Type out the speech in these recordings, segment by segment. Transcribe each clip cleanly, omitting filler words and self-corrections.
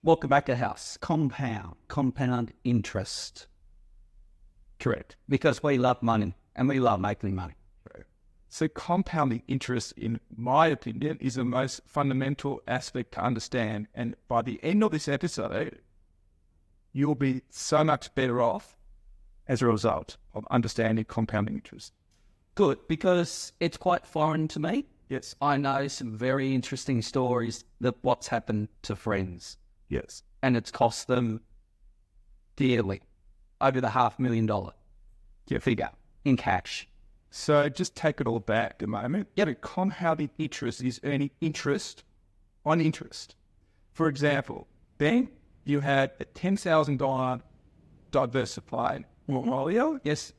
Welcome back to house. Compound interest. Correct. Because we love money and we love making money. So compounding interest, in my opinion, is the most fundamental aspect to understand. And by the end of this episode, you'll be so much better off as a result of understanding compounding interest. Good, because it's quite foreign to me. Yes. I know some very interesting stories that what's happened to friends. Yes. And it's cost them dearly, over the $500,000 figure in cash. So just take it all back a moment. Compounding interest is earning interest on interest. For example, Ben, you had a $10,000 diversified portfolio. Yes.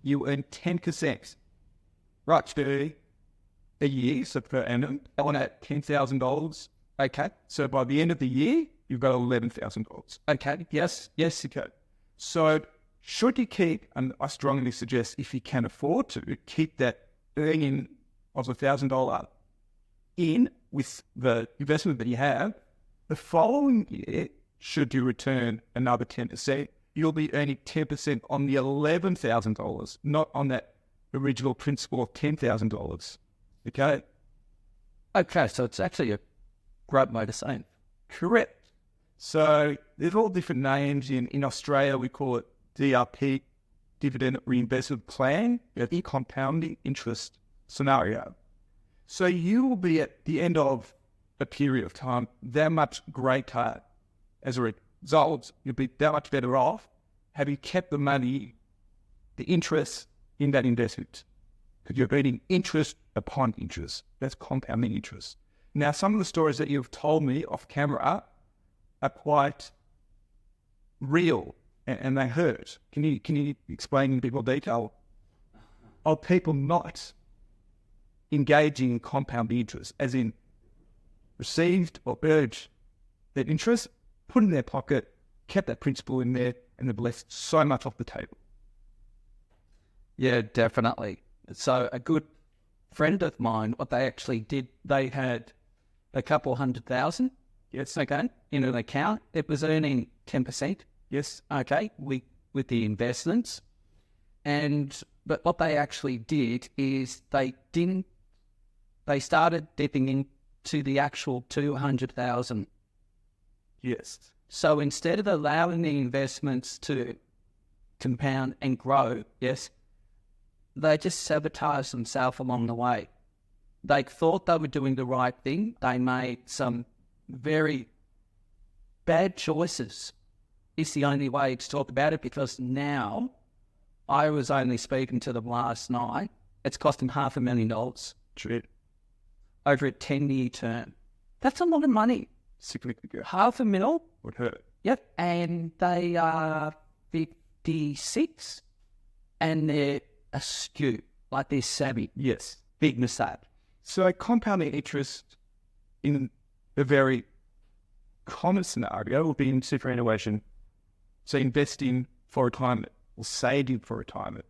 You earn 10%. Right, per a year, so per annum, on at $10,000. Okay. So by the end of the year, you've got $11,000. Okay. Yes. Yes. Okay. So should you keep, and I strongly suggest if you can afford to, keep that earning of $1,000 in with the investment that you have, the following year, should you return another 10%, you'll be earning 10% on the $11,000, not on that original principal of $10,000. Okay? Okay, so it's actually a great way to say it. Correct. So there's all different names. In Australia, we call it DRP, Dividend Reinvestment Plan, the compounding interest scenario. So you will be at the end of a period of time that much greater. As a result, you'll be that much better off having kept the money, the interest in that investment. Because you're earning interest upon interest. That's compounding interest. Now, some of the stories that you've told me off camera are quite real and they hurt. Can you explain in a bit more detail of people not engaging in compounding interest, as in received or urged that interest, put in their pocket, kept that principal in there, and they've left so much off the table? Yeah, definitely. So a good friend of mine, what they actually did, they had a couple $100,000. Yes. Okay. In an account. It was earning 10%. Yes. Okay. With the investments. But what they actually did is they started dipping into the actual 200,000. Yes. So instead of allowing the investments to compound and grow, yes, they just sabotaged themselves along the way. They thought they were doing the right thing. They made some very bad choices. It's the only way to talk about it, because now, I was only speaking to them last night. It's cost them $500,000. True. Over a 10-year term. That's a lot of money. Significant. $500,000 would hurt. Yep. And they are 56 and they're astute, like they're savvy. Yes. Big mistake. So compounding interest in a very common scenario will be in superannuation. So investing for retirement or saving for retirement.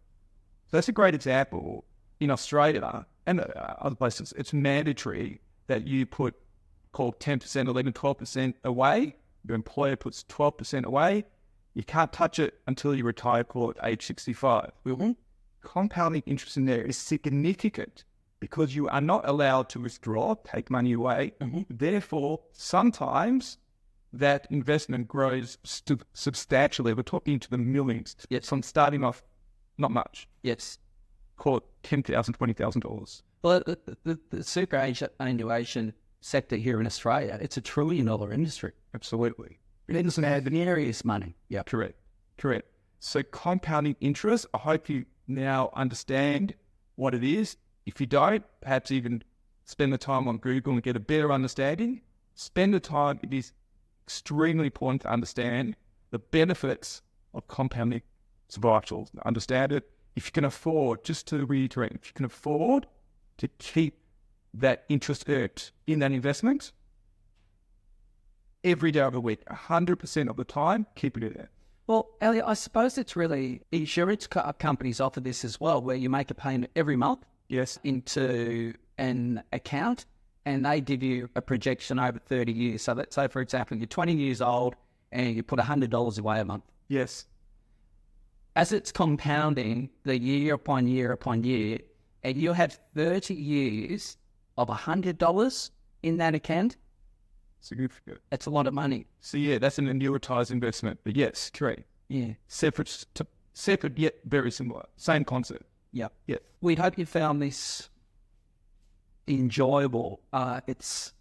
So that's a great example. In Australia and other places, it's mandatory that you put, called 10%, 11, 12% away. Your employer puts 12% away. You can't touch it until you retire, call it age 65. Mm-hmm. Compounding interest in there is significant because you are not allowed to withdraw, take money away. Mm-hmm. Therefore, sometimes that investment grows substantially. We're talking to the millions. Yes. From starting off, not much. Yes. Call it $10,000, $20,000. Well, the superannuation sector here in Australia, it's $1 trillion industry. Absolutely. It doesn't have serious money. Yeah. Correct. So compounding interest, I hope you now understand what it is. If you don't, perhaps even spend the time on Google and get a better understanding. Spend the time. It is extremely important to understand the benefits of compounding. It's vital to understand it. If you can afford, just to reiterate, if you can afford to keep that interest earned in that investment every day of the week, 100% of the time, keep it in there. Well, Elliot, I suppose it's really, insurance companies offer this as well, where you make a payment every month. Yes. Into an account, and they give you a projection over 30 years. So let's say, for example, you're 20 years old and you put $100 away a month. Yes. As it's compounding the year upon year upon year, and you have 30 years of $100 in that account, Significant. that's a lot of money. So yeah, that's an annuitized investment. But yes, correct. Yeah. Separate yet very similar. Same concept. Yeah. Yeah. We hope you found this enjoyable. It's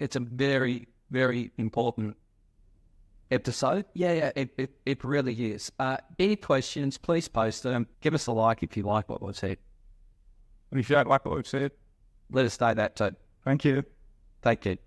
a very, very important episode. Yeah, it really is. Any questions, please post them. Give us a like if you like what we've said. And if you don't like what we've said, Let us know that too. thank you. Thank you.